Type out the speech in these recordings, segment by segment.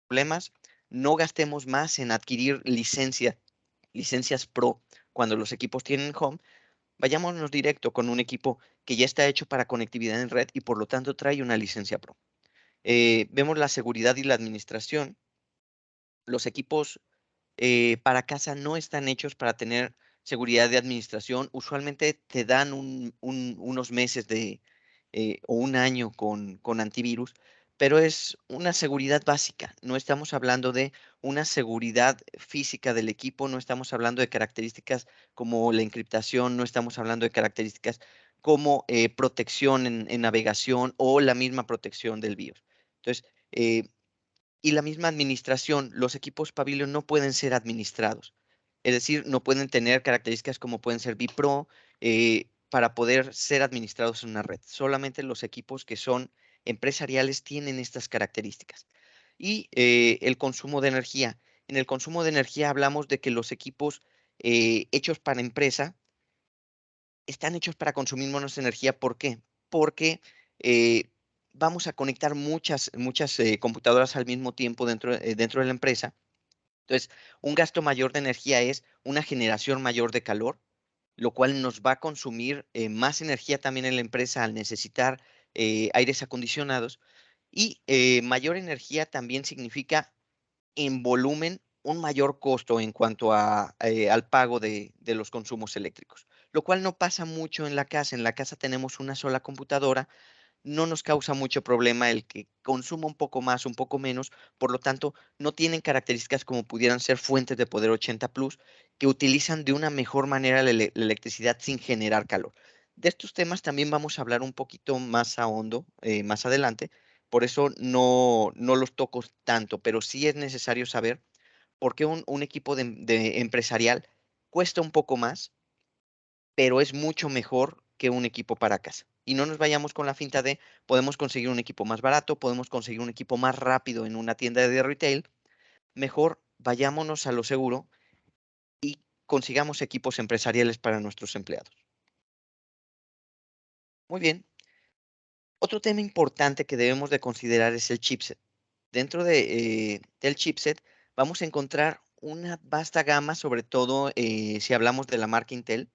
problemas, no gastemos más en adquirir licencias Pro cuando los equipos tienen Home. Vayámonos directo con un equipo que ya está hecho para conectividad en red y por lo tanto trae una licencia Pro. Vemos la seguridad y la administración. Los equipos para casa no están hechos para tener seguridad de administración. Usualmente te dan unos meses o un año con antivirus, pero es una seguridad básica. No estamos hablando de una seguridad física del equipo, no estamos hablando de características como la encriptación, no estamos hablando de características como protección en navegación o la misma protección del BIOS. Entonces, y la misma administración, los equipos Pavilion no pueden ser administrados. Es decir, no pueden tener características como pueden ser vPro para poder ser administrados en una red. Solamente los equipos que son empresariales tienen estas características. Y el consumo de energía. En el consumo de energía hablamos de que los equipos hechos para empresa están hechos para consumir menos energía. ¿Por qué? Porque eh, vamos a conectar muchas computadoras al mismo tiempo dentro de la empresa. Entonces, un gasto mayor de energía es una generación mayor de calor, lo cual nos va a consumir más energía también en la empresa al necesitar aires acondicionados. Y mayor energía también significa en volumen un mayor costo en cuanto al pago de los consumos eléctricos, lo cual no pasa mucho en la casa. En la casa tenemos una sola computadora, no nos causa mucho problema el que consuma un poco más, un poco menos, por lo tanto, no tienen características como pudieran ser fuentes de poder 80 Plus, que utilizan de una mejor manera la electricidad sin generar calor. De estos temas también vamos a hablar un poquito más a hondo más adelante, por eso no los toco tanto, pero sí es necesario saber por qué un equipo de empresarial cuesta un poco más, pero es mucho mejor que un equipo para casa. Y no nos vayamos con la finta de podemos conseguir un equipo más barato, podemos conseguir un equipo más rápido en una tienda de retail. Mejor vayámonos a lo seguro y consigamos equipos empresariales para nuestros empleados. Muy bien. Otro tema importante que debemos de considerar es el chipset. Dentro del chipset vamos a encontrar una vasta gama, sobre todo si hablamos de la marca Intel.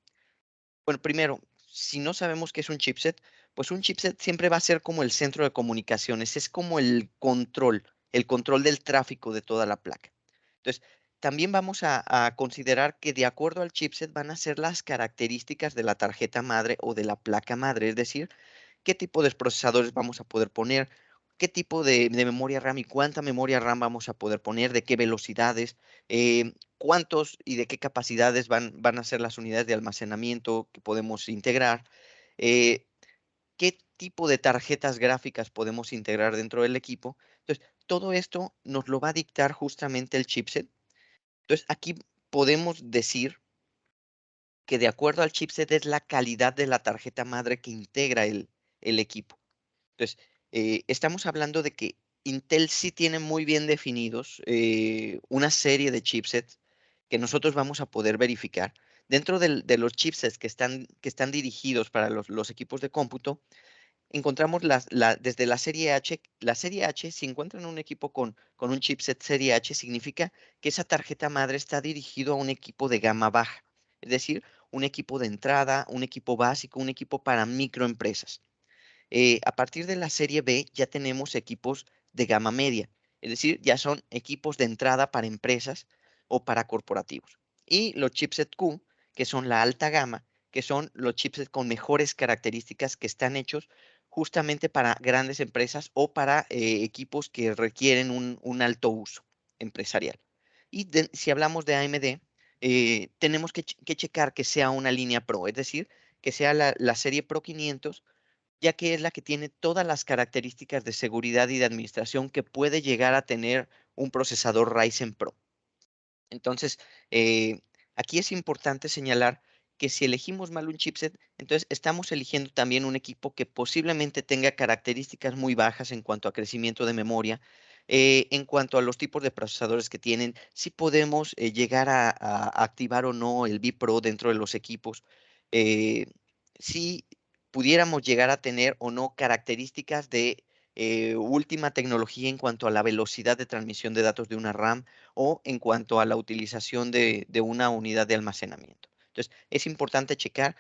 Bueno, primero, si no sabemos qué es un chipset, pues un chipset siempre va a ser como el centro de comunicaciones, es como el control del tráfico de toda la placa. Entonces, también vamos a considerar que de acuerdo al chipset van a ser las características de la tarjeta madre o de la placa madre, es decir, qué tipo de procesadores vamos a poder poner, qué tipo de memoria RAM y cuánta memoria RAM vamos a poder poner, de qué velocidades, cuántos y de qué capacidades van a ser las unidades de almacenamiento que podemos integrar, eh, qué tipo de tarjetas gráficas podemos integrar dentro del equipo. Entonces, todo esto nos lo va a dictar justamente el chipset. Entonces, aquí podemos decir que de acuerdo al chipset es la calidad de la tarjeta madre que integra el equipo. Entonces, estamos hablando de que Intel sí tiene muy bien definidos una serie de chipsets que nosotros vamos a poder verificar. Dentro de los chipsets que están dirigidos para los equipos de cómputo, encontramos desde la serie H. La serie H, si encuentran un equipo con un chipset serie H, significa que esa tarjeta madre está dirigido a un equipo de gama baja, es decir, un equipo de entrada, un equipo básico, un equipo para microempresas. A partir de la serie B ya tenemos equipos de gama media, es decir, ya son equipos de entrada para empresas o para corporativos. Y los chipset Q, que son la alta gama, que son los chipsets con mejores características que están hechos justamente para grandes empresas o para equipos que requieren un alto uso empresarial. Y si hablamos de AMD, tenemos que checar que sea una línea Pro, es decir, que sea la serie Pro 500, ya que es la que tiene todas las características de seguridad y de administración que puede llegar a tener un procesador Ryzen Pro. Entonces, eh, aquí es importante señalar que si elegimos mal un chipset, entonces estamos eligiendo también un equipo que posiblemente tenga características muy bajas en cuanto a crecimiento de memoria, en cuanto a los tipos de procesadores que tienen, si podemos llegar a activar o no el vPro dentro de los equipos, si pudiéramos llegar a tener o no características de última tecnología en cuanto a la velocidad de transmisión de datos de una RAM o en cuanto a la utilización de una unidad de almacenamiento. Entonces, es importante checar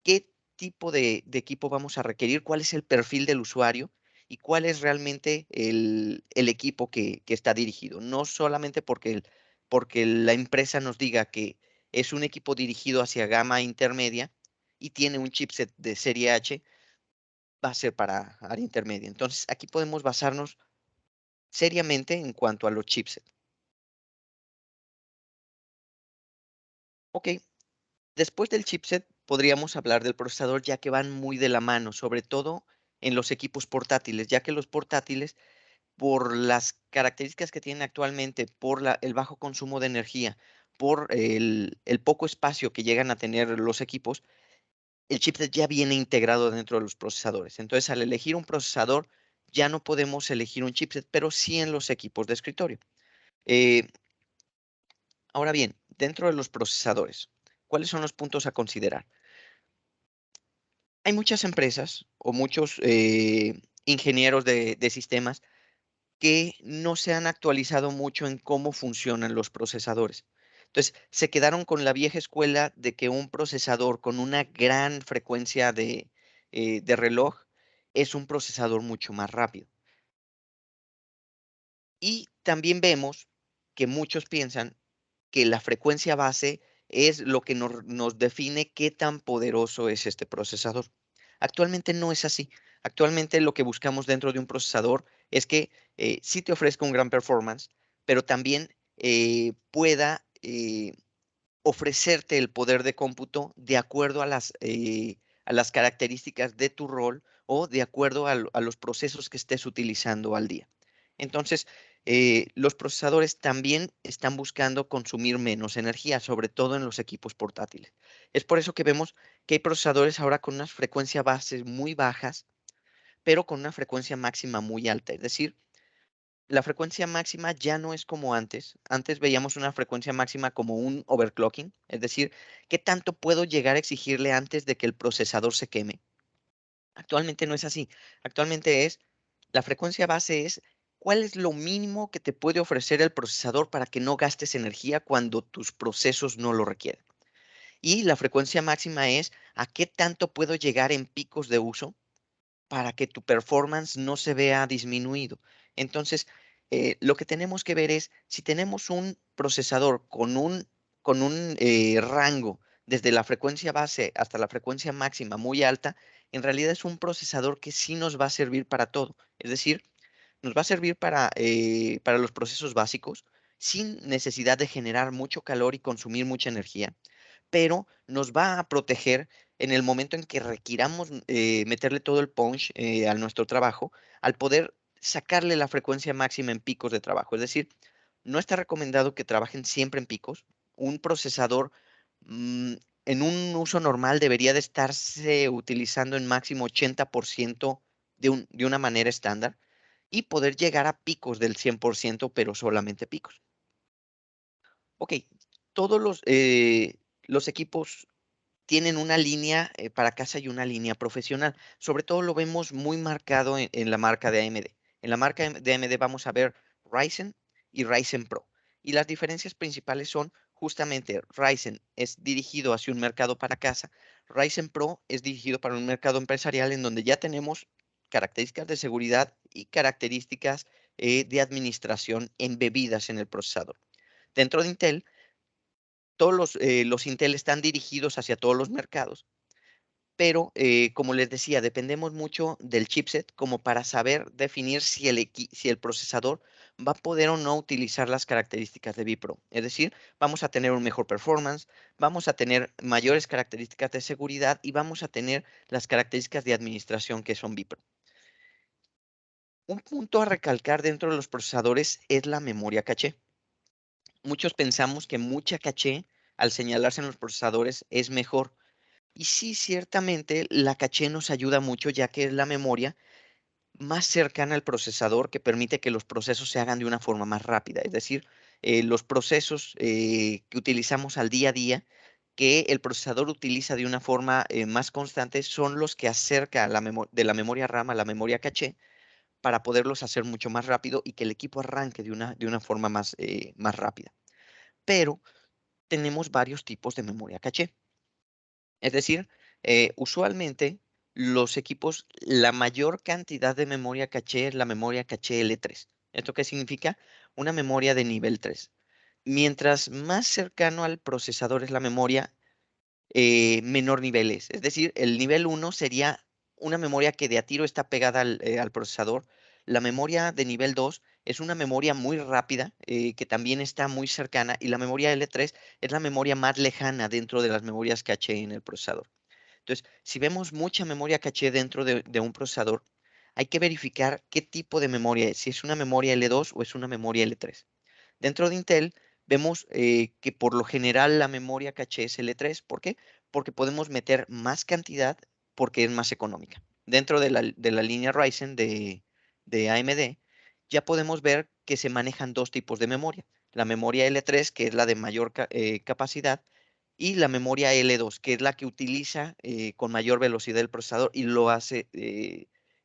qué tipo de equipo vamos a requerir, cuál es el perfil del usuario y cuál es realmente el equipo que está dirigido. No solamente porque la empresa nos diga que es un equipo dirigido hacia gama intermedia y tiene un chipset de serie H, va a ser para área intermedia. Entonces, aquí podemos basarnos seriamente en cuanto a los chipsets. Ok, después del chipset podríamos hablar del procesador ya que van muy de la mano, sobre todo en los equipos portátiles, ya que los portátiles, por las características que tienen actualmente, por el bajo consumo de energía, por el poco espacio que llegan a tener los equipos, el chipset ya viene integrado dentro de los procesadores. Entonces, al elegir un procesador, ya no podemos elegir un chipset, pero sí en los equipos de escritorio. Eh, Ahora bien, dentro de los procesadores, ¿cuáles son los puntos a considerar? Hay muchas empresas o muchos ingenieros de sistemas que no se han actualizado mucho en cómo funcionan los procesadores. Entonces, se quedaron con la vieja escuela de que un procesador con una gran frecuencia de reloj es un procesador mucho más rápido. Y también vemos que muchos piensan que la frecuencia base es lo que nos define qué tan poderoso es este procesador. Actualmente no es así. Actualmente lo que buscamos dentro de un procesador es que sí te ofrezca un gran performance, pero también pueda ofrecerte el poder de cómputo de acuerdo a las características de tu rol o de acuerdo a los procesos que estés utilizando al día. Entonces, los procesadores también están buscando consumir menos energía, sobre todo en los equipos portátiles. Es por eso que vemos que hay procesadores ahora con unas frecuencias bases muy bajas, pero con una frecuencia máxima muy alta. Es decir, la frecuencia máxima ya no es como antes. Antes veíamos una frecuencia máxima como un overclocking, es decir, ¿qué tanto puedo llegar a exigirle antes de que el procesador se queme? Actualmente no es así. Actualmente la frecuencia base es cuál es lo mínimo que te puede ofrecer el procesador para que no gastes energía cuando tus procesos no lo requieren. Y la frecuencia máxima es a qué tanto puedo llegar en picos de uso para que tu performance no se vea disminuido. Entonces, lo que tenemos que ver es si tenemos un procesador con un rango desde la frecuencia base hasta la frecuencia máxima muy alta, en realidad es un procesador que sí nos va a servir para todo. Es decir, nos va a servir para los procesos básicos sin necesidad de generar mucho calor y consumir mucha energía, pero nos va a proteger en el momento en que requiramos meterle todo el punch a nuestro trabajo, al poder sacarle la frecuencia máxima en picos de trabajo. Es decir, no está recomendado que trabajen siempre en picos. Un procesador mm, en un uso normal debería de estarse utilizando en máximo 80% de una manera estándar y poder llegar a picos del 100%, pero solamente picos. Ok, todos los equipos tienen una línea para casa y una línea profesional. Sobre todo lo vemos muy marcado en la marca de AMD. En la marca de AMD vamos a ver Ryzen y Ryzen Pro. Y las diferencias principales son justamente Ryzen es dirigido hacia un mercado para casa, Ryzen Pro es dirigido para un mercado empresarial en donde ya tenemos características de seguridad y características de administración embebidas en el procesador. Dentro de Intel, todos los Intel están dirigidos hacia todos los mercados, pero como les decía, dependemos mucho del chipset como para saber definir si el procesador va a poder o no utilizar las características de vPro. Es decir, vamos a tener un mejor performance, vamos a tener mayores características de seguridad y vamos a tener las características de administración que son vPro. Un punto a recalcar dentro de los procesadores es la memoria caché. Muchos pensamos que mucha caché al señalarse en los procesadores es mejor. Y sí, ciertamente la caché nos ayuda mucho ya que es la memoria más cercana al procesador que permite que los procesos se hagan de una forma más rápida. Es decir, los procesos que utilizamos al día a día, que el procesador utiliza de una forma más constante, son los que acerca de la memoria RAM a la memoria caché para poderlos hacer mucho más rápido y que el equipo arranque de una forma más rápida. Pero tenemos varios tipos de memoria caché. Es decir, usualmente los equipos, la mayor cantidad de memoria caché es la memoria caché L3. ¿Esto qué significa? Una memoria de nivel 3. Mientras más cercano al procesador es la memoria, menor nivel es. Es decir, el nivel 1 sería una memoria que de a tiro está pegada al procesador. La memoria de nivel 2 es una memoria muy rápida, que también está muy cercana, y la memoria L3 es la memoria más lejana dentro de las memorias caché en el procesador. Entonces, si vemos mucha memoria caché dentro de un procesador, hay que verificar qué tipo de memoria es, si es una memoria L2 o es una memoria L3. Dentro de Intel vemos que por lo general la memoria caché es L3. ¿Por qué? Porque podemos meter más cantidad porque es más económica. Dentro de la línea Ryzen de AMD, ya podemos ver que se manejan dos tipos de memoria. La memoria L3, que es la de mayor capacidad, y la memoria L2, que es la que utiliza con mayor velocidad el procesador y lo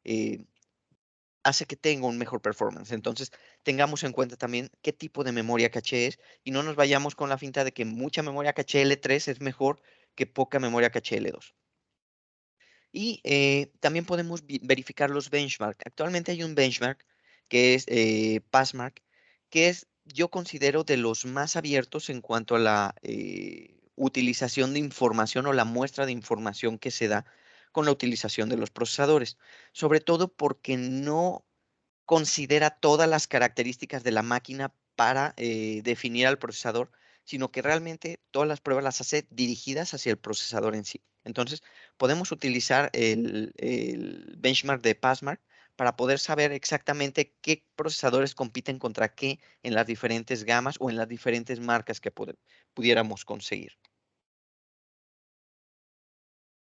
eh, hace que tenga un mejor performance. Entonces, tengamos en cuenta también qué tipo de memoria caché es y no nos vayamos con la finta de que mucha memoria caché L3 es mejor que poca memoria caché L2. Y también podemos verificar los benchmark. Actualmente hay un benchmark que es Passmark, que es, yo considero, de los más abiertos en cuanto a la utilización de información o la muestra de información que se da con la utilización de los procesadores. Sobre todo porque no considera todas las características de la máquina para definir al procesador, sino que realmente todas las pruebas las hace dirigidas hacia el procesador en sí. Entonces, podemos utilizar el benchmark de Passmark para poder saber exactamente qué procesadores compiten contra qué en las diferentes gamas o en las diferentes marcas que pudiéramos conseguir.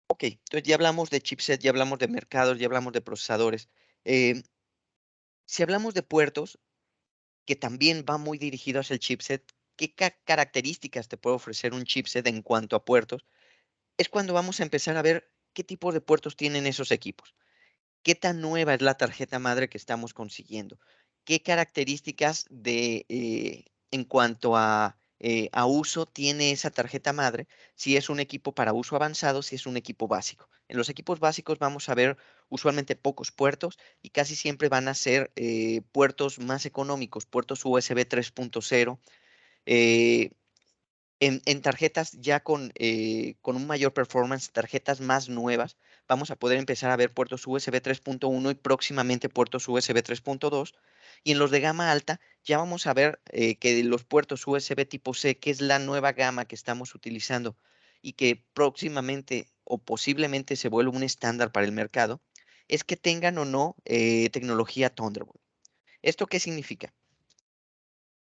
Ok, entonces ya hablamos de chipset, ya hablamos de mercados, ya hablamos de procesadores. Eh, si hablamos de puertos, que también va muy dirigido hacia el chipset, ¿qué características te puede ofrecer un chipset en cuanto a puertos? Es cuando vamos a empezar a ver qué tipo de puertos tienen esos equipos. ¿Qué tan nueva es la tarjeta madre que estamos consiguiendo? ¿Qué características en cuanto a uso tiene esa tarjeta madre? Si es un equipo para uso avanzado, si es un equipo básico. En los equipos básicos vamos a ver usualmente pocos puertos y casi siempre van a ser puertos más económicos, puertos USB 3.0. En tarjetas ya con un mayor performance, tarjetas más nuevas, vamos a poder empezar a ver puertos USB 3.1 y próximamente puertos USB 3.2. Y en los de gama alta ya vamos a ver que los puertos USB tipo C, que es la nueva gama que estamos utilizando y que próximamente o posiblemente se vuelva un estándar para el mercado, es que tengan o no tecnología Thunderbolt. ¿Esto qué significa?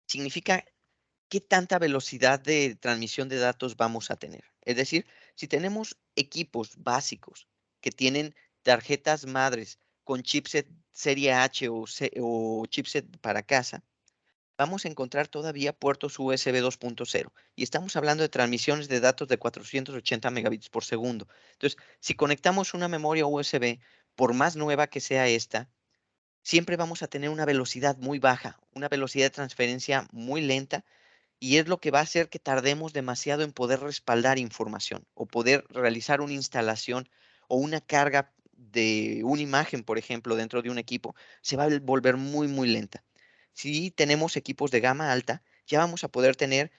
Significa qué tanta velocidad de transmisión de datos vamos a tener. Es decir, si tenemos equipos básicos que tienen tarjetas madres con chipset serie H o chipset para casa, vamos a encontrar todavía puertos USB 2.0 y estamos hablando de transmisiones de datos de 480 megabits por segundo. Entonces, si conectamos una memoria USB, por más nueva que sea esta, siempre vamos a tener una velocidad muy baja, una velocidad de transferencia muy lenta, y es lo que va a hacer que tardemos demasiado en poder respaldar información o poder realizar una instalación o una carga de una imagen, por ejemplo, dentro de un equipo, se va a volver muy, muy lenta. Si tenemos equipos de gama alta, ya vamos a poder tener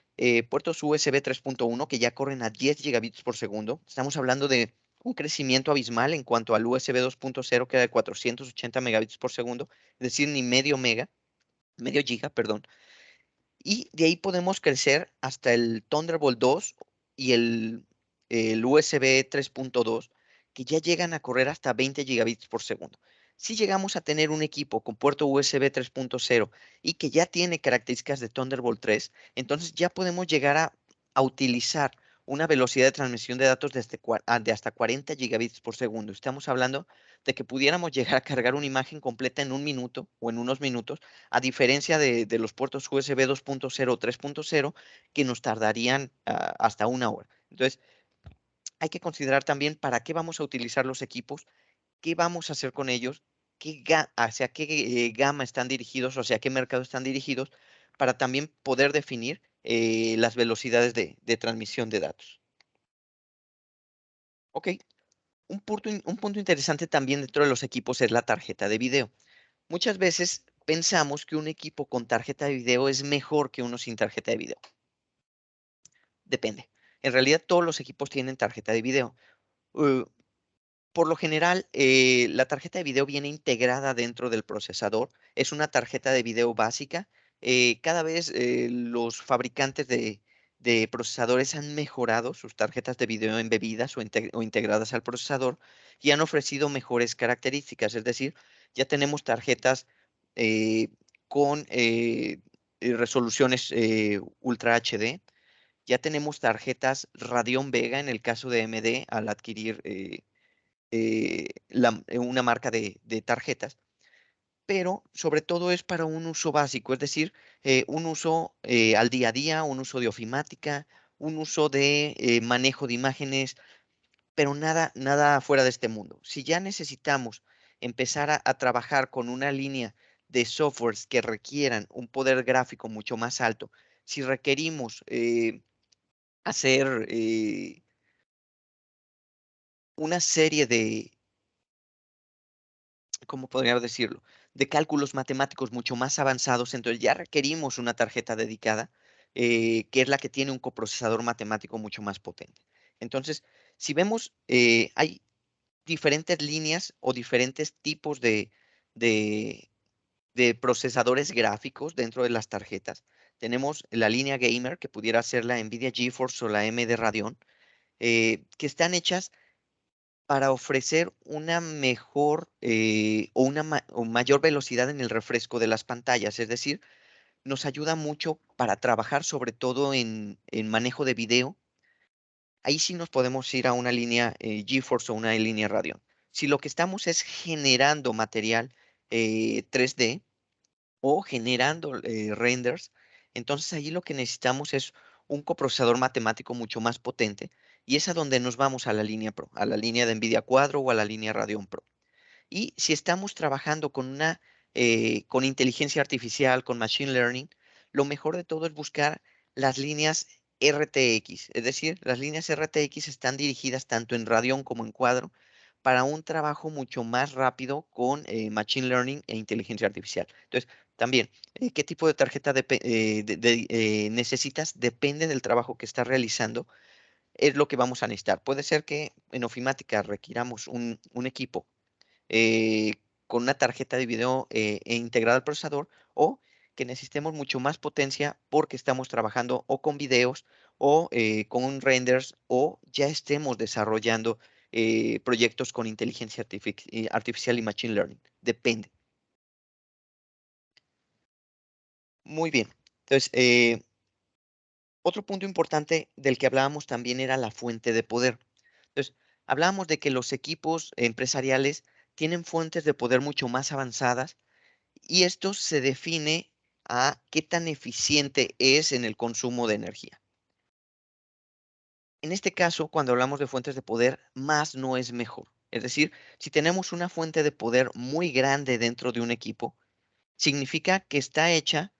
puertos USB 3.1 que ya corren a 10 gigabits por segundo. Estamos hablando de un crecimiento abismal en cuanto al USB 2.0, que era de 480 megabits por segundo, es decir, ni medio giga, perdón. Y de ahí podemos crecer hasta el Thunderbolt 2 y el USB 3.2, que ya llegan a correr hasta 20 gigabits por segundo. Si llegamos a tener un equipo con puerto USB 3.0 y que ya tiene características de Thunderbolt 3, entonces ya podemos llegar a utilizar una velocidad de transmisión de datos de hasta 40 gigabits por segundo. Estamos hablando de que pudiéramos llegar a cargar una imagen completa en un minuto o en unos minutos, a diferencia de los puertos USB 2.0 o 3.0 que nos tardarían hasta una hora. Entonces, hay que considerar también para qué vamos a utilizar los equipos, qué vamos a hacer con ellos hacia qué gama están dirigidos o hacia qué mercado están dirigidos para también poder definir las velocidades de transmisión de datos. Ok, un punto interesante también dentro de los equipos es la tarjeta de video. Muchas veces pensamos que un equipo con tarjeta de video es mejor que uno sin tarjeta de video. Depende. En realidad todos los equipos tienen tarjeta de video. Uh, Por lo general, la tarjeta de video viene integrada dentro del procesador. Es una tarjeta de video básica. Cada vez los fabricantes de procesadores han mejorado sus tarjetas de video embebidas o integradas al procesador y han ofrecido mejores características. Es decir, ya tenemos tarjetas eh, con resoluciones Ultra HD. Ya tenemos tarjetas Radeon Vega en el caso de AMD al adquirir una marca de tarjetas, pero sobre todo es para un uso básico, es decir, un uso al día a día, un uso de ofimática, un uso de manejo de imágenes, pero nada, nada fuera de este mundo. Si ya necesitamos empezar a trabajar con una línea de softwares que requieran un poder gráfico mucho más alto, si requerimos hacer una serie de, ¿cómo podría decirlo? De cálculos matemáticos mucho más avanzados, entonces ya requerimos una tarjeta dedicada, que es la que tiene un coprocesador matemático mucho más potente. Entonces, si vemos, hay diferentes líneas o diferentes tipos de, de procesadores gráficos dentro de las tarjetas. Tenemos la línea gamer, que pudiera ser la NVIDIA GeForce o la AMD Radeon, que están hechas para ofrecer una mejor o una o mayor velocidad en el refresco de las pantallas. Es decir, nos ayuda mucho para trabajar sobre todo en manejo de video. Ahí sí nos podemos ir a una línea GeForce o una línea Radeon. Si lo que estamos es generando material 3D o generando renders, entonces ahí lo que necesitamos es un coprocesador matemático mucho más potente y es a donde nos vamos a la línea Pro, a la línea de NVIDIA Quadro o a la línea Radeon Pro. Y si estamos trabajando con inteligencia artificial, con machine learning, lo mejor de todo es buscar las líneas RTX. Es decir, las líneas RTX están dirigidas tanto en Radeon como en Quadro para un trabajo mucho más rápido con machine learning e inteligencia artificial. Entonces, también, ¿qué tipo de tarjeta necesitas? Depende del trabajo que estás realizando, es lo que vamos a necesitar. Puede ser que en ofimática requiramos un equipo eh, con una tarjeta de video integrada al procesador o que necesitemos mucho más potencia porque estamos trabajando o con videos o con renders o ya estemos desarrollando proyectos con inteligencia artificial y machine learning. Depende. Muy bien. Entonces, otro punto importante del que hablábamos también era la fuente de poder. Entonces, hablábamos de que los equipos empresariales tienen fuentes de poder mucho más avanzadas y esto se define a qué tan eficiente es en el consumo de energía. En este caso, cuando hablamos de fuentes de poder, más no es mejor. Es decir, si tenemos una fuente de poder muy grande dentro de un equipo, significa que está hecha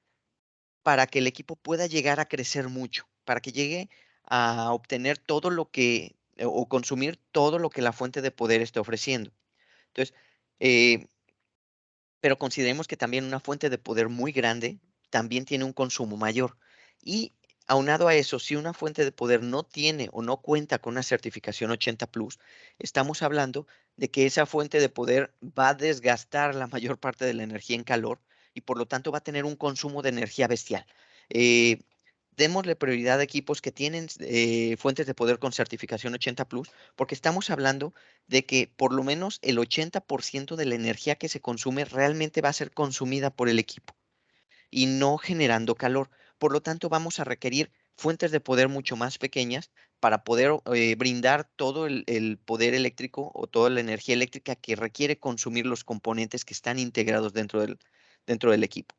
para que el equipo pueda llegar a crecer mucho, para que llegue a obtener todo lo que o consumir todo lo que la fuente de poder esté ofreciendo. Entonces, eh, pero consideremos que también una fuente de poder muy grande también tiene un consumo mayor. Y aunado a eso, si una fuente de poder no tiene o no cuenta con una certificación 80 Plus, estamos hablando de que esa fuente de poder va a desgastar la mayor parte de la energía en calor y por lo tanto va a tener un consumo de energía bestial. Eh, Démosle prioridad a equipos que tienen fuentes de poder con certificación 80 Plus, porque estamos hablando de que por lo menos el 80% de la energía que se consume realmente va a ser consumida por el equipo y no generando calor. Por lo tanto, vamos a requerir fuentes de poder mucho más pequeñas para poder brindar todo el poder eléctrico o toda la energía eléctrica que requiere consumir los componentes que están integrados dentro del equipo.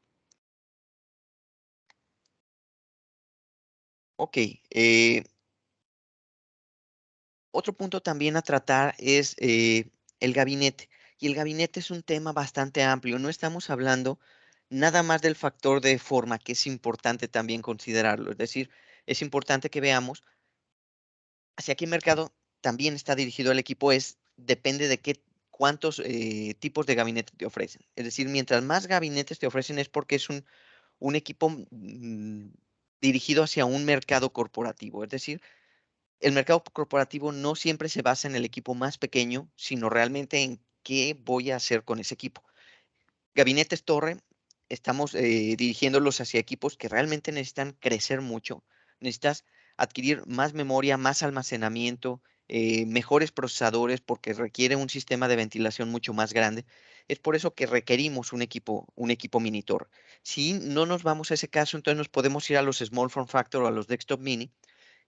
Ok, otro punto también a tratar es el gabinete. Y el gabinete es un tema bastante amplio. No estamos hablando nada más del factor de forma, que es importante también considerarlo. Es decir, es importante que veamos hacia qué mercado también está dirigido el equipo. Depende de cuántos tipos de gabinete te ofrecen. Es decir, mientras más gabinetes te ofrecen es porque es un equipo dirigido hacia un mercado corporativo. Es decir, el mercado corporativo no siempre se basa en el equipo más pequeño, sino realmente en qué voy a hacer con ese equipo. Gabinetes torre, estamos dirigiéndolos hacia equipos que realmente necesitan crecer mucho. Necesitas adquirir más memoria, más almacenamiento, mejores procesadores porque requiere un sistema de ventilación mucho más grande. Es por eso que requerimos un equipo mini torre. Si no nos vamos a ese caso, entonces nos podemos ir a los small form factor o a los desktop mini,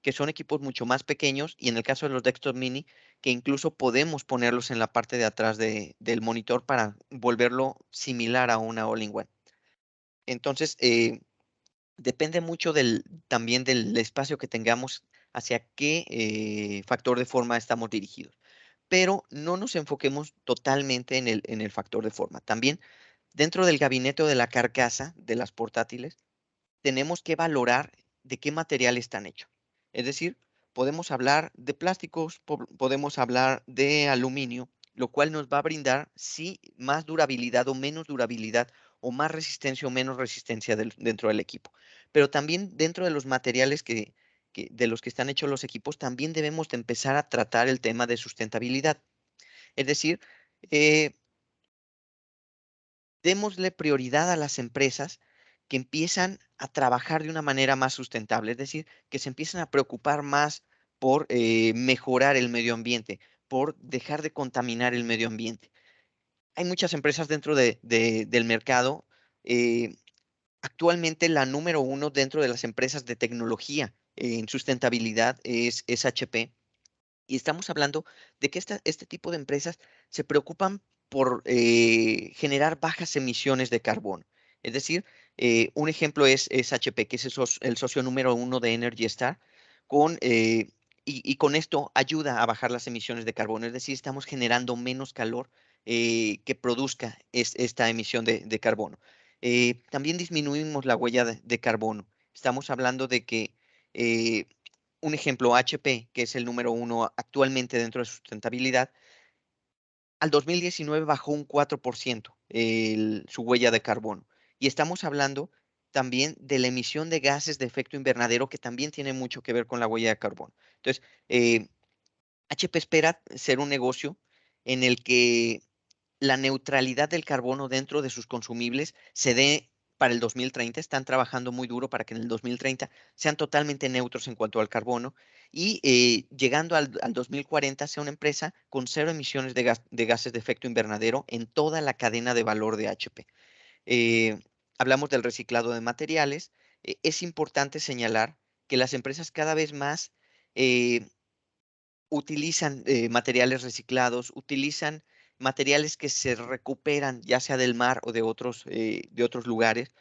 que son equipos mucho más pequeños, y en el caso de los desktop mini, que incluso podemos ponerlos en la parte de atrás del monitor para volverlo similar a una all-in-one. Entonces, depende mucho también del espacio que tengamos hacia qué factor de forma estamos dirigidos. Pero no nos enfoquemos totalmente en el factor de forma. También dentro del gabinete o de la carcasa de las portátiles, tenemos que valorar de qué material están hechos. Es decir, podemos hablar de plásticos, podemos hablar de aluminio, lo cual nos va a brindar, sí, más durabilidad o menos durabilidad, o más resistencia o menos resistencia dentro del equipo. Pero también dentro de los materiales de los que están hechos los equipos, también debemos de empezar a tratar el tema de sustentabilidad. Es decir, eh, démosle prioridad a las empresas que empiezan a trabajar de una manera más sustentable, es decir, que se empiezan a preocupar más por mejorar el medio ambiente, por dejar de contaminar el medio ambiente. Hay muchas empresas dentro del mercado. eh, Actualmente la número uno dentro de las empresas de tecnología en sustentabilidad es HP, y estamos hablando de que este tipo de empresas se preocupan por generar bajas emisiones de carbono. Es decir, un ejemplo es HP, que es el socio número uno de Energy Star, con, eh, y con esto ayuda a bajar las emisiones de carbono. Es decir, estamos generando menos calor que produzca esta emisión de carbono. También disminuimos la huella de carbono. Estamos hablando de que eh, un ejemplo, HP, que es el número uno actualmente dentro de sustentabilidad, al 2019 bajó un 4% su huella de carbono. Y estamos hablando también de la emisión de gases de efecto invernadero, que también tiene mucho que ver con la huella de carbono. Entonces, HP espera ser un negocio en el que la neutralidad del carbono dentro de sus consumibles se dé para el 2030. Están trabajando muy duro para que en el 2030 sean totalmente neutros en cuanto al carbono, y llegando al 2040 sea una empresa con cero emisiones de gases de efecto invernadero en toda la cadena de valor de HP. Eh, Hablamos del reciclado de materiales. Es importante señalar que las empresas cada vez más eh, utilizan materiales reciclados, utilizan materiales que se recuperan, ya sea del mar o de otros lugares.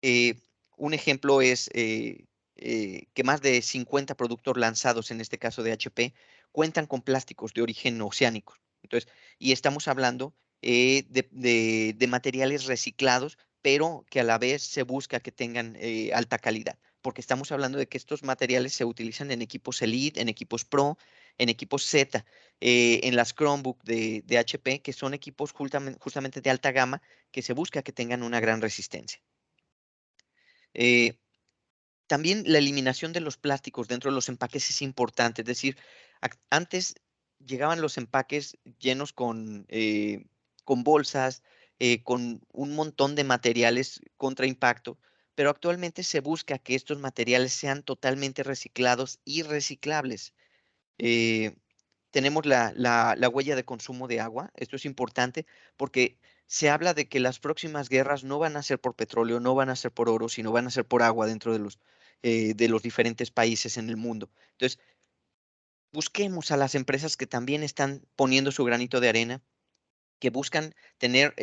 Eh, un ejemplo es que más de 50 productos lanzados, en este caso de HP, cuentan con plásticos de origen oceánico. Entonces, y estamos hablando de materiales reciclados, pero que a la vez se busca que tengan alta calidad, porque estamos hablando de que estos materiales se utilizan en equipos Elite, en equipos Pro, en equipos Z, en las Chromebook de HP, que son equipos justamente de alta gama, que se busca que tengan una gran resistencia. Eh, También la eliminación de los plásticos dentro de los empaques es importante. Es decir, antes llegaban los empaques llenos con bolsas, con un montón de materiales contra impacto, pero actualmente se busca que estos materiales sean totalmente reciclados y reciclables. Eh, Tenemos la huella de consumo de agua. Esto es importante porque se habla de que las próximas guerras no van a ser por petróleo, no van a ser por oro, sino van a ser por agua dentro de los diferentes países en el mundo. Entonces, busquemos a las empresas que también están poniendo su granito de arena, que buscan tener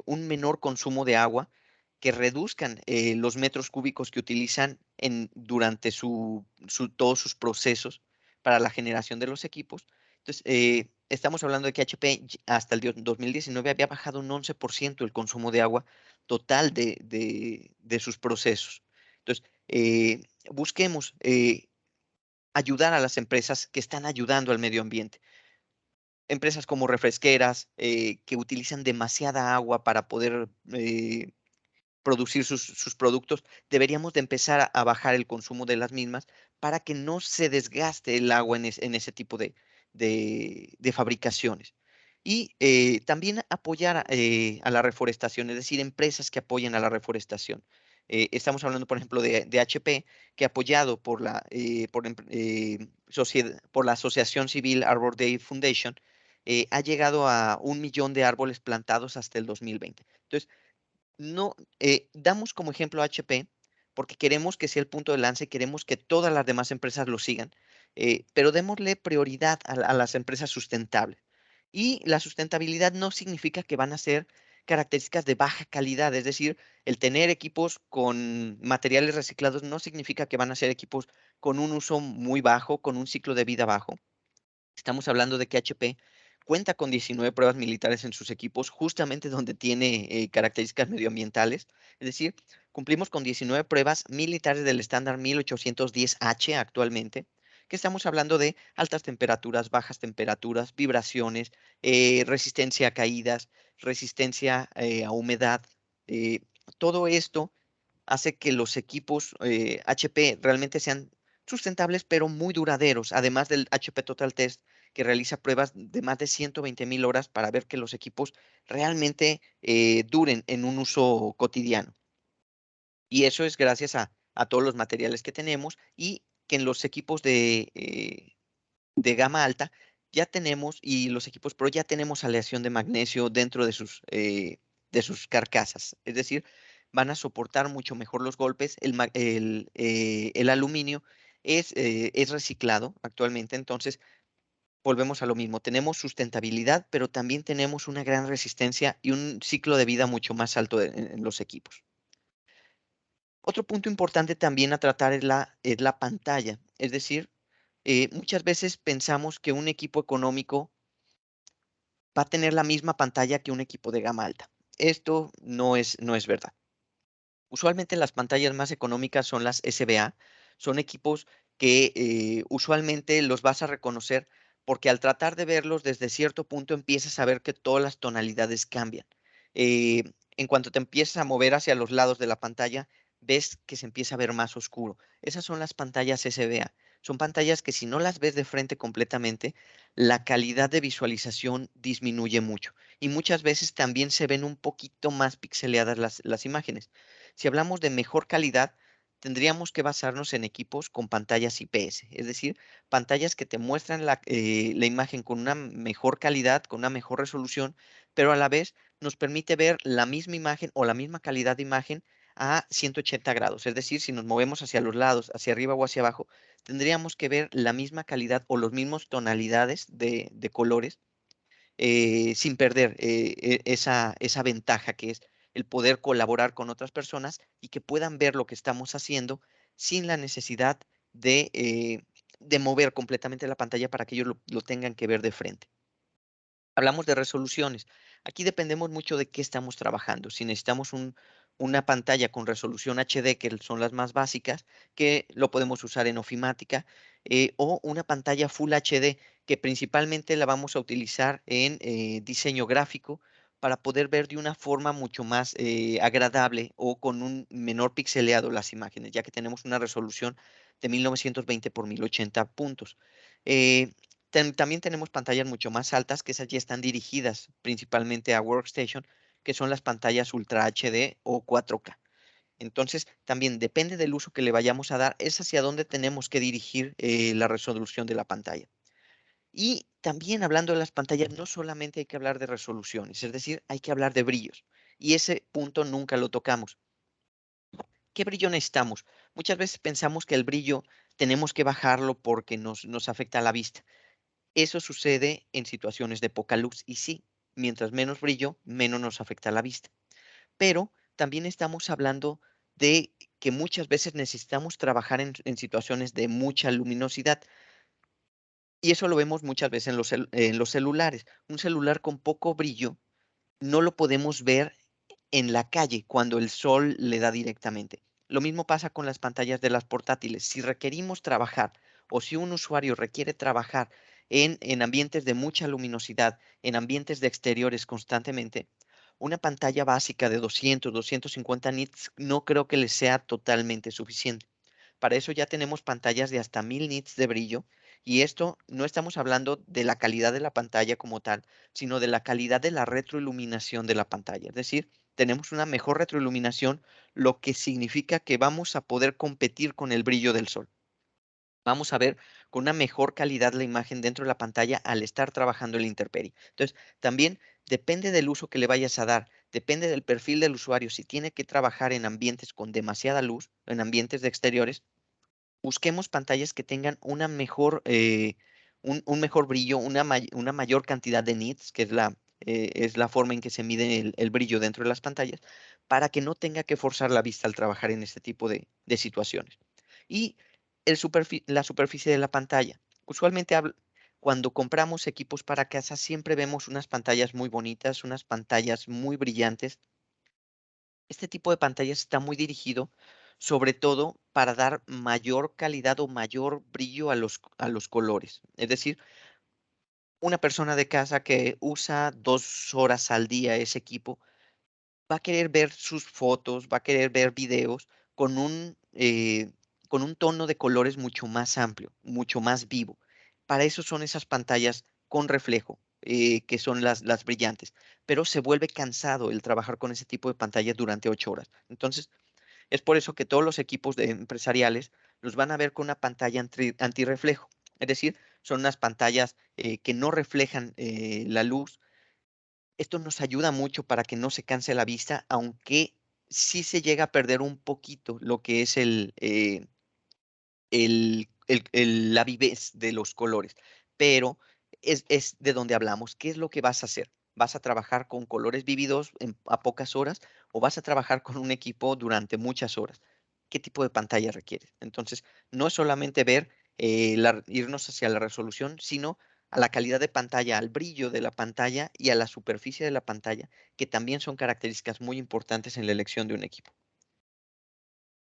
un menor consumo de agua, que reduzcan los metros cúbicos que utilizan durante todos sus procesos para la generación de los equipos, Entonces, estamos hablando de que HP hasta el 2019 había bajado un 11% el consumo de agua total de sus procesos. Entonces, busquemos ayudar a las empresas que están ayudando al medio ambiente. Empresas como refresqueras, que utilizan demasiada agua para poder producir sus productos, deberíamos de empezar a bajar el consumo de las mismas para que no se desgaste el agua en ese tipo de fabricaciones. Y también apoyar a la reforestación, es decir, empresas que apoyen a la reforestación. Estamos hablando, por ejemplo, de HP, que apoyado por la Asociación Civil Arbor Day Foundation, ha llegado a 1 millón de árboles plantados hasta el 2020. Entonces, no, damos como ejemplo a HP porque queremos que sea el punto de lance, queremos que todas las demás empresas lo sigan, pero démosle prioridad a las empresas sustentables. Y la sustentabilidad no significa que van a ser características de baja calidad, es decir, el tener equipos con materiales reciclados no significa que van a ser equipos con un uso muy bajo, con un ciclo de vida bajo. Estamos hablando de que HP cuenta con 19 pruebas militares en sus equipos, justamente donde tiene características medioambientales. Es decir, cumplimos con 19 pruebas militares del estándar 1810H actualmente, que estamos hablando de altas temperaturas, bajas temperaturas, vibraciones, resistencia a caídas, resistencia a humedad. eh, Todo esto hace que los equipos HP realmente sean sustentables, pero muy duraderos, además del HP Total Test, que realiza pruebas de más de 120,000 horas para ver que los equipos realmente duren en un uso cotidiano. Y eso es gracias a todos los materiales que tenemos y que en los equipos de gama alta ya tenemos, y los equipos Pro ya tenemos aleación de magnesio dentro de sus carcasas. Es decir, van a soportar mucho mejor los golpes. El aluminio es reciclado actualmente, entonces volvemos a lo mismo. Tenemos sustentabilidad, pero también tenemos una gran resistencia y un ciclo de vida mucho más alto en los equipos. Otro punto importante también a tratar es la pantalla. Es decir, muchas veces pensamos que un equipo económico va a tener la misma pantalla que un equipo de gama alta. Esto no es verdad. Usualmente las pantallas más económicas son las SBA, son equipos que usualmente los vas a reconocer porque al tratar de verlos desde cierto punto empiezas a ver que todas las tonalidades cambian. Eh, en cuanto te empiezas a mover hacia los lados de la pantalla, ves que se empieza a ver más oscuro. Esas son las pantallas SBA. Son pantallas que si no las ves de frente completamente, la calidad de visualización disminuye mucho y muchas veces también se ven un poquito más pixeleadas las imágenes. Si hablamos de mejor calidad, tendríamos que basarnos en equipos con pantallas IPS, es decir, pantallas que te muestran la imagen con una mejor calidad, con una mejor resolución, pero a la vez nos permite ver la misma imagen o la misma calidad de imagen a 180 grados. Es decir, si nos movemos hacia los lados, hacia arriba o hacia abajo, tendríamos que ver la misma calidad o los mismos tonalidades de colores sin perder esa ventaja que es el poder colaborar con otras personas y que puedan ver lo que estamos haciendo sin la necesidad de mover completamente la pantalla para que ellos lo tengan que ver de frente. Hablamos de resoluciones. Aquí dependemos mucho de qué estamos trabajando. Si necesitamos una pantalla con resolución HD, que son las más básicas, que lo podemos usar en ofimática, o una pantalla Full HD, que principalmente la vamos a utilizar en diseño gráfico para poder ver de una forma mucho más agradable o con un menor pixeleado las imágenes, ya que tenemos una resolución de 1920 por 1080 puntos. Eh, También tenemos pantallas mucho más altas, que esas ya están dirigidas principalmente a Workstation, que son las pantallas Ultra HD o 4K. Entonces, también depende del uso que le vayamos a dar, es hacia dónde tenemos que dirigir la resolución de la pantalla. Y también hablando de las pantallas, no solamente hay que hablar de resoluciones, es decir, hay que hablar de brillos. Y ese punto nunca lo tocamos. ¿Qué brillo necesitamos? Muchas veces pensamos que el brillo tenemos que bajarlo porque nos afecta a la vista. Eso sucede en situaciones de poca luz y sí, mientras menos brillo, menos nos afecta la vista. Pero también estamos hablando de que muchas veces necesitamos trabajar en situaciones de mucha luminosidad. Y eso lo vemos muchas veces en los celulares. Un celular con poco brillo no lo podemos ver en la calle cuando el sol le da directamente. Lo mismo pasa con las pantallas de las portátiles. Si requerimos trabajar o si un usuario requiere trabajar en ambientes de mucha luminosidad, en ambientes de exteriores constantemente, una pantalla básica de 200, 250 nits no creo que le sea totalmente suficiente. Para eso ya tenemos pantallas de hasta 1000 nits de brillo y esto no estamos hablando de la calidad de la pantalla como tal, sino de la calidad de la retroiluminación de la pantalla. Es decir, tenemos una mejor retroiluminación, lo que significa que vamos a poder competir con el brillo del sol. Vamos a ver con una mejor calidad la imagen dentro de la pantalla al estar trabajando en la intemperie. Entonces, también depende del uso que le vayas a dar, depende del perfil del usuario. Si tiene que trabajar en ambientes con demasiada luz, en ambientes de exteriores, busquemos pantallas que tengan una mejor, un mejor brillo, una mayor cantidad de nits, que es la forma en que se mide el brillo dentro de las pantallas, para que no tenga que forzar la vista al trabajar en este tipo de situaciones. Y la superficie de la pantalla. Usualmente cuando compramos equipos para casa, siempre vemos unas pantallas muy bonitas, unas pantallas muy brillantes. Este tipo de pantallas está muy dirigido sobre todo para dar mayor calidad o mayor brillo a los colores. Es decir, una persona de casa que usa 2 horas al día ese equipo va a querer ver sus fotos, va a querer ver videos con un tono de colores mucho más amplio, mucho más vivo. Para eso son esas pantallas con reflejo, que son las brillantes. Pero se vuelve cansado el trabajar con ese tipo de pantallas durante 8 horas. Entonces, es por eso que todos los equipos empresariales los van a ver con una pantalla antirreflejo. Es decir, son unas pantallas que no reflejan la luz. Esto nos ayuda mucho para que no se canse la vista, aunque sí se llega a perder un poquito lo que es la vivez de los colores. Pero es de donde hablamos. ¿Qué es lo que vas a hacer? ¿Vas a trabajar con colores vívidos a pocas horas o vas a trabajar con un equipo durante muchas horas? ¿Qué tipo de pantalla requieres? Entonces, no es solamente ver, irnos hacia la resolución, sino a la calidad de pantalla, al brillo de la pantalla y a la superficie de la pantalla, que también son características muy importantes en la elección de un equipo.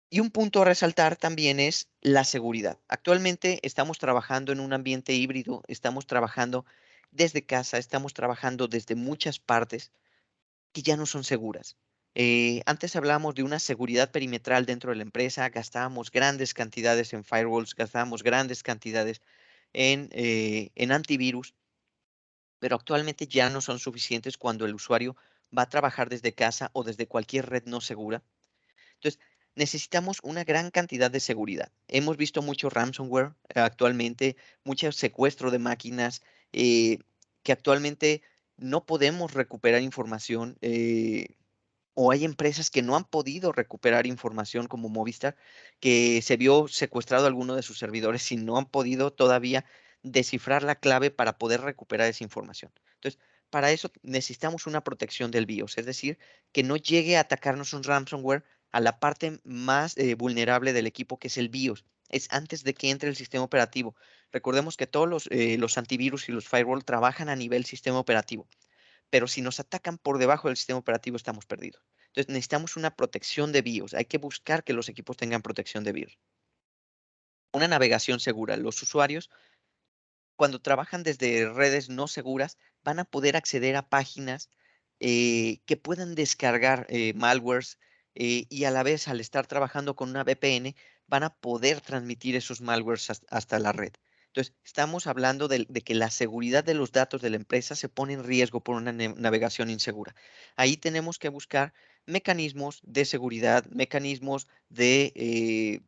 Y un punto a resaltar también es la seguridad. Actualmente estamos trabajando en un ambiente híbrido, estamos trabajando desde casa, estamos trabajando desde muchas partes que ya no son seguras. Antes hablábamos de una seguridad perimetral dentro de la empresa, gastábamos grandes cantidades en firewalls, gastábamos grandes cantidades en antivirus, pero actualmente ya no son suficientes cuando el usuario va a trabajar desde casa o desde cualquier red no segura. Entonces, necesitamos una gran cantidad de seguridad. Hemos visto mucho ransomware actualmente, mucho secuestro de máquinas, que actualmente no podemos recuperar información, o hay empresas que no han podido recuperar información como Movistar, que se vio secuestrado alguno de sus servidores y no han podido todavía descifrar la clave para poder recuperar esa información. Entonces, para eso necesitamos una protección del BIOS, es decir, que no llegue a atacarnos un ransomware a la parte más vulnerable del equipo, que es el BIOS. Es antes de que entre el sistema operativo. Recordemos que todos los antivirus y los firewall trabajan a nivel sistema operativo, pero si nos atacan por debajo del sistema operativo estamos perdidos. Entonces necesitamos una protección de BIOS. Hay que buscar que los equipos tengan protección de BIOS. Una navegación segura. Los usuarios, cuando trabajan desde redes no seguras, van a poder acceder a páginas que puedan descargar malwares, y a la vez, al estar trabajando con una VPN, van a poder transmitir esos malwares hasta la red. Entonces, estamos hablando de que la seguridad de los datos de la empresa se pone en riesgo por una navegación insegura. Ahí tenemos que buscar mecanismos de seguridad, mecanismos de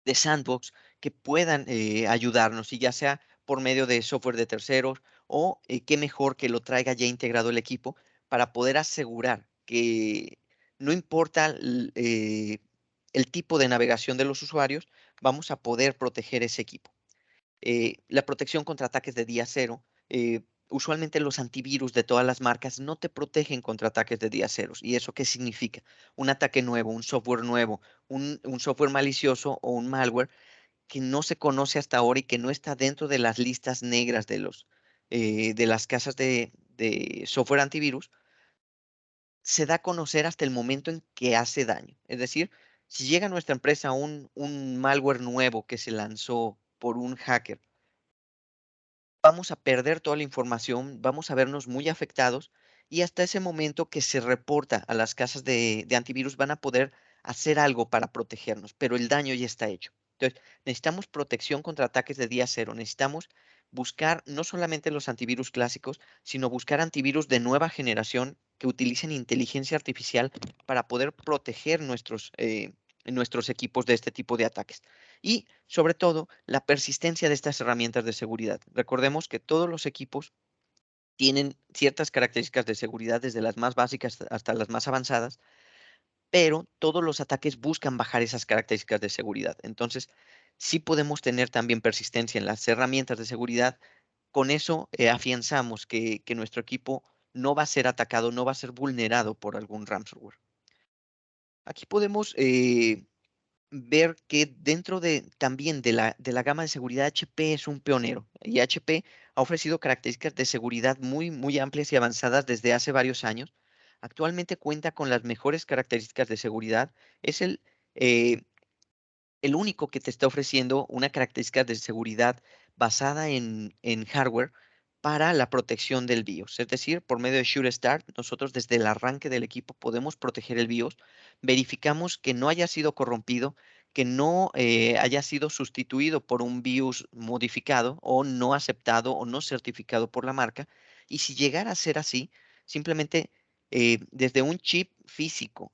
sandbox que puedan ayudarnos, y ya sea por medio de software de terceros o qué mejor que lo traiga ya integrado el equipo para poder asegurar que no importa el tipo de navegación de los usuarios, vamos a poder proteger ese equipo. La protección contra ataques de día cero. Usualmente los antivirus de todas las marcas no te protegen contra ataques de día ceros. ¿Y eso qué significa? Un ataque nuevo, un software nuevo, un software malicioso o un malware que no se conoce hasta ahora y que no está dentro de las listas negras de las casas de software antivirus, se da a conocer hasta el momento en que hace daño. Es decir, si llega a nuestra empresa un malware nuevo que se lanzó por un hacker, vamos a perder toda la información, vamos a vernos muy afectados y hasta ese momento que se reporta a las casas de antivirus van a poder hacer algo para protegernos, pero el daño ya está hecho. Entonces, necesitamos protección contra ataques de día cero. Necesitamos buscar no solamente los antivirus clásicos, sino buscar antivirus de nueva generación que utilicen inteligencia artificial para poder proteger nuestros equipos de este tipo de ataques. Y sobre todo, la persistencia de estas herramientas de seguridad. Recordemos que todos los equipos tienen ciertas características de seguridad, desde las más básicas hasta las más avanzadas, pero todos los ataques buscan bajar esas características de seguridad. Entonces, sí podemos tener también persistencia en las herramientas de seguridad. Con eso afianzamos que nuestro equipo no va a ser atacado, no va a ser vulnerado por algún ransomware. Aquí podemos ver que dentro también de la gama de seguridad, HP es un pionero y HP ha ofrecido características de seguridad muy, muy amplias y avanzadas desde hace varios años. Actualmente cuenta con las mejores características de seguridad. Es eh, el único que te está ofreciendo una característica de seguridad basada en hardware para la protección del BIOS. Es decir, por medio de Sure Start, nosotros desde el arranque del equipo podemos proteger el BIOS, verificamos que no haya sido corrompido, que no haya sido sustituido por un BIOS modificado o no aceptado o no certificado por la marca. Y si llegara a ser así, simplemente desde un chip físico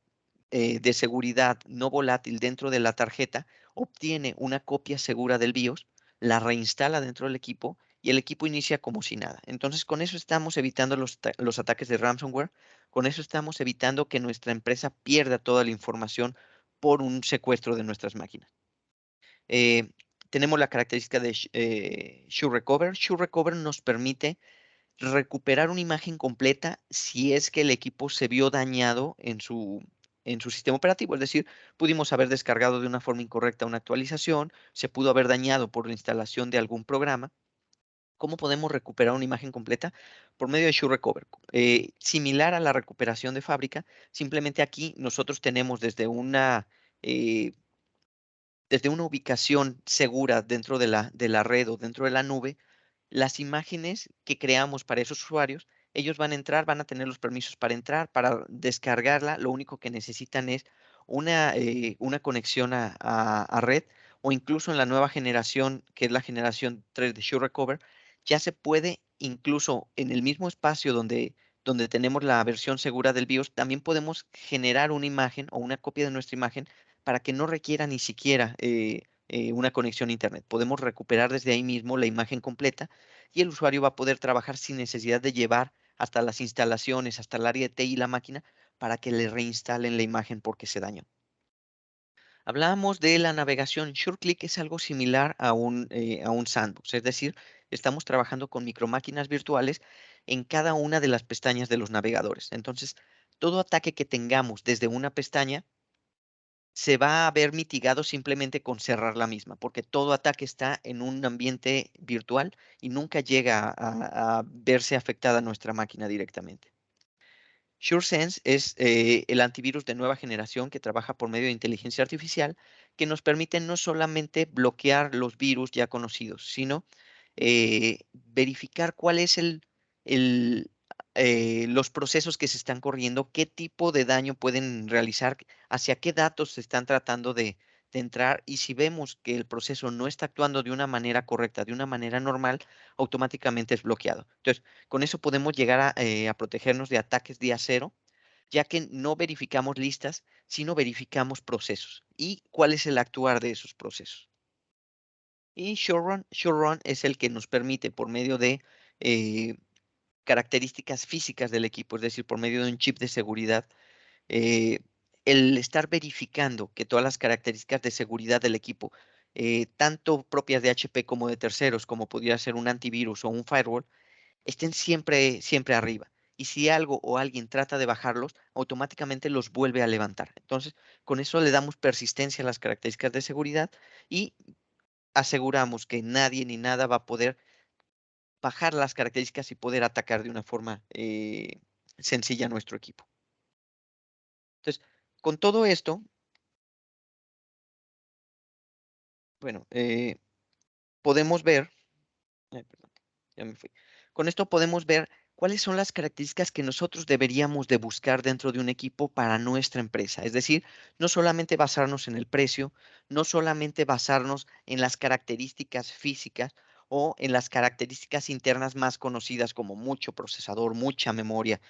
de seguridad no volátil dentro de la tarjeta, obtiene una copia segura del BIOS, la reinstala dentro del equipo y el equipo inicia como si nada. Entonces, con eso estamos evitando los ataques de ransomware, con eso estamos evitando que nuestra empresa pierda toda la información por un secuestro de nuestras máquinas. Eh, tenemos la característica de Sure Recover. Sure Recover nos permite recuperar una imagen completa si es que el equipo se vio dañado en su sistema operativo. Es decir, pudimos haber descargado de una forma incorrecta una actualización, se pudo haber dañado por la instalación de algún programa. ¿Cómo podemos recuperar una imagen completa? Por medio de Sure Recover. Similar a la recuperación de fábrica, simplemente aquí nosotros tenemos eh, desde una ubicación segura dentro de la red o dentro de la nube, las imágenes que creamos para esos usuarios, ellos van a entrar, van a tener los permisos para entrar, para descargarla, lo único que necesitan es una conexión a red, o incluso en la nueva generación, que es la generación 3 de Sure Recover, ya se puede incluso en el mismo espacio donde tenemos la versión segura del BIOS, también podemos generar una imagen o una copia de nuestra imagen para que no requiera ni siquiera una conexión a Internet. Podemos recuperar desde ahí mismo la imagen completa y el usuario va a poder trabajar sin necesidad de llevar hasta las instalaciones, hasta el área de TI y la máquina para que le reinstalen la imagen porque se dañó. Hablábamos de la navegación. SureClick es algo similar a un sandbox, es decir, estamos trabajando con micromáquinas virtuales en cada una de las pestañas de los navegadores. Entonces, todo ataque que tengamos desde una pestaña se va a ver mitigado simplemente con cerrar la misma, porque todo ataque está en un ambiente virtual y nunca llega a verse afectada nuestra máquina directamente. SureSense es el antivirus de nueva generación que trabaja por medio de inteligencia artificial, que nos permite no solamente bloquear los virus ya conocidos, sino verificar cuál es el, los procesos que se están corriendo, qué tipo de daño pueden realizar, hacia qué datos se están tratando de entrar, y si vemos que el proceso no está actuando de una manera correcta, de una manera normal, automáticamente es bloqueado. Entonces, con eso podemos llegar a protegernos de ataques día cero, ya que no verificamos listas, sino verificamos procesos y cuál es el actuar de esos procesos. Y SureRun es el que nos permite, por medio de eh, características físicas del equipo, es decir, por medio de un chip de seguridad, eh, el estar verificando que todas las características de seguridad del equipo, tanto propias de HP como de terceros, como pudiera ser un antivirus o un firewall, estén siempre, siempre arriba. Y si algo o alguien trata de bajarlos, automáticamente los vuelve a levantar. Entonces, con eso le damos persistencia a las características de seguridad y aseguramos que nadie ni nada va a poder bajar las características y poder atacar de una forma sencilla a nuestro equipo. Entonces, con todo esto, bueno, podemos ver, perdón, ya me fui. Con esto podemos ver cuáles son las características que nosotros deberíamos de buscar dentro de un equipo para nuestra empresa. Es decir, no solamente basarnos en el precio, no solamente basarnos en las características físicas o en las características internas más conocidas como mucho procesador, mucha memoria,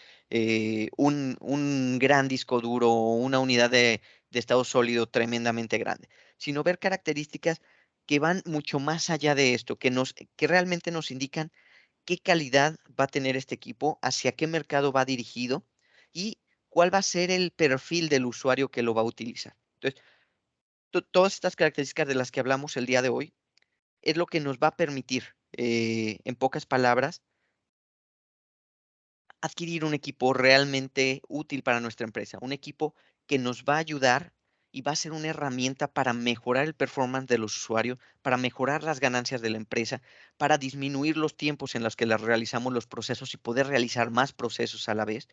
un gran disco duro o una unidad de estado sólido tremendamente grande, sino ver características que van mucho más allá de esto, que realmente nos indican qué calidad va a tener este equipo, hacia qué mercado va dirigido y cuál va a ser el perfil del usuario que lo va a utilizar. Entonces, todas estas características de las que hablamos el día de hoy es lo que nos va a permitir, en pocas palabras, adquirir un equipo realmente útil para nuestra empresa, un equipo que nos va a ayudar y va a ser una herramienta para mejorar el performance de los usuarios, para mejorar las ganancias de la empresa, para disminuir los tiempos en los que realizamos los procesos y poder realizar más procesos a la vez,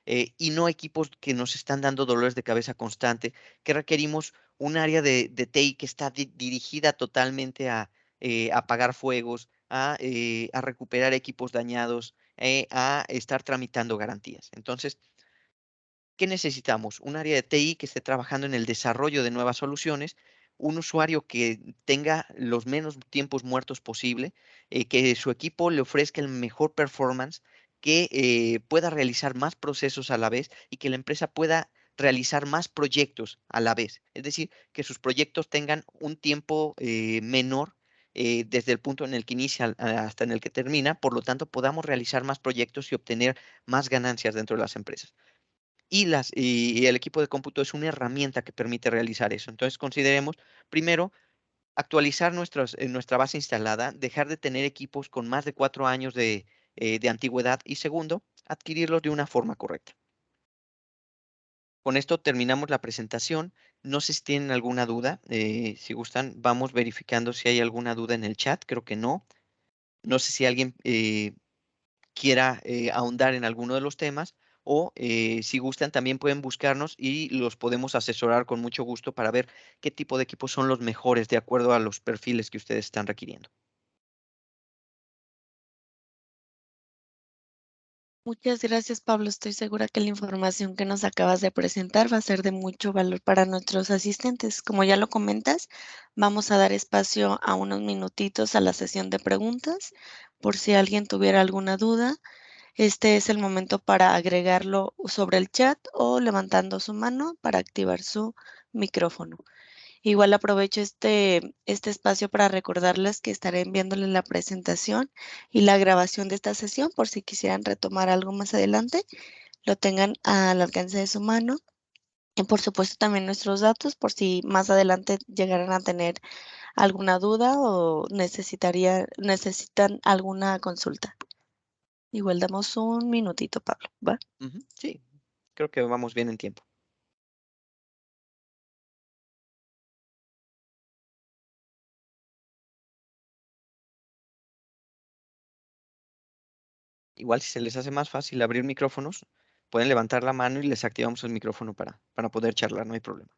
y no equipos que nos están dando dolores de cabeza constante, que requerimos un área de TI que está dirigida totalmente a apagar fuegos, a recuperar equipos dañados, a estar tramitando garantías. Entonces, ¿qué necesitamos? Un área de TI que esté trabajando en el desarrollo de nuevas soluciones, un usuario que tenga los menos tiempos muertos posible, que su equipo le ofrezca el mejor performance, que pueda realizar más procesos a la vez y que la empresa pueda realizar más proyectos a la vez. Es decir, que sus proyectos tengan un tiempo menor desde el punto en el que inicia hasta en el que termina, por lo tanto podamos realizar más proyectos y obtener más ganancias dentro de las empresas. Y el equipo de cómputo es una herramienta que permite realizar eso. Entonces, consideremos, primero, actualizar nuestra base instalada, dejar de tener equipos con más de 4 años de antigüedad y segundo, adquirirlos de una forma correcta. Con esto terminamos la presentación. No sé si tienen alguna duda. Si gustan, vamos verificando si hay alguna duda en el chat. Creo que no. No sé si alguien quiera ahondar en alguno de los temas o si gustan también pueden buscarnos y los podemos asesorar con mucho gusto para ver qué tipo de equipos son los mejores de acuerdo a los perfiles que ustedes están requiriendo. Muchas gracias, Pablo. Estoy segura que la información que nos acabas de presentar va a ser de mucho valor para nuestros asistentes. Como ya lo comentas, vamos a dar espacio a unos minutitos a la sesión de preguntas. Por si alguien tuviera alguna duda, este es el momento para agregarlo sobre el chat o levantando su mano para activar su micrófono. Igual aprovecho este espacio para recordarles que estaré enviándoles la presentación y la grabación de esta sesión por si quisieran retomar algo más adelante, lo tengan al alcance de su mano. Y por supuesto también nuestros datos por si más adelante llegaran a tener alguna duda o necesitan alguna consulta. Igual damos un minutito, Pablo, ¿va? Ujú, sí, creo que vamos bien en tiempo. Igual si se les hace más fácil abrir micrófonos, pueden levantar la mano y les activamos el micrófono para poder charlar, no hay problema.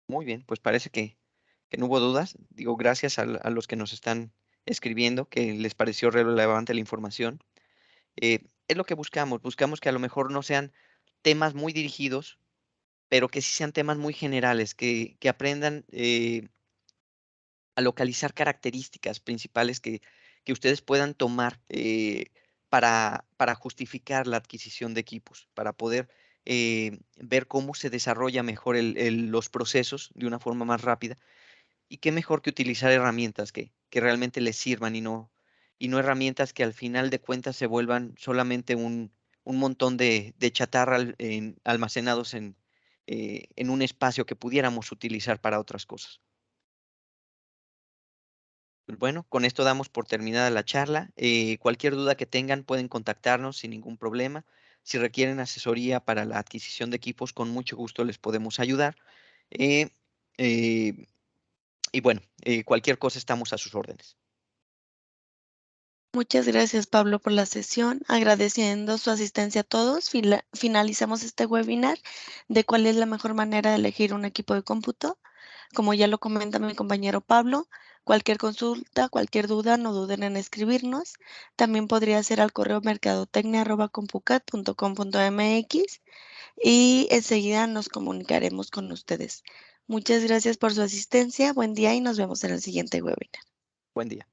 Muy bien, pues parece que no hubo dudas. Digo, gracias a los que nos están escribiendo, que les pareció relevante la información. Es lo que buscamos. Buscamos que a lo mejor no sean temas muy dirigidos, pero que sí sean temas muy generales, que aprendan a localizar características principales que ustedes puedan tomar para justificar la adquisición de equipos, para poder ver cómo se desarrolla mejor los procesos de una forma más rápida. Y qué mejor que utilizar herramientas que realmente les sirvan y no herramientas que al final de cuentas se vuelvan solamente un montón de chatarra almacenados en un espacio que pudiéramos utilizar para otras cosas. Pues bueno, con esto damos por terminada la charla. Cualquier duda que tengan pueden contactarnos sin ningún problema. Si requieren asesoría para la adquisición de equipos, con mucho gusto les podemos ayudar. Eh, eh, y bueno, cualquier cosa estamos a sus órdenes. Muchas gracias, Pablo, por la sesión. Agradeciendo su asistencia a todos, finalizamos este webinar de cuál es la mejor manera de elegir un equipo de cómputo. Como ya lo comenta mi compañero Pablo, cualquier consulta, cualquier duda, no duden en escribirnos. También podría ser al correo mercadotecnia@compucat.com.mx y enseguida nos comunicaremos con ustedes. Muchas gracias por su asistencia. Buen día y nos vemos en el siguiente webinar. Buen día.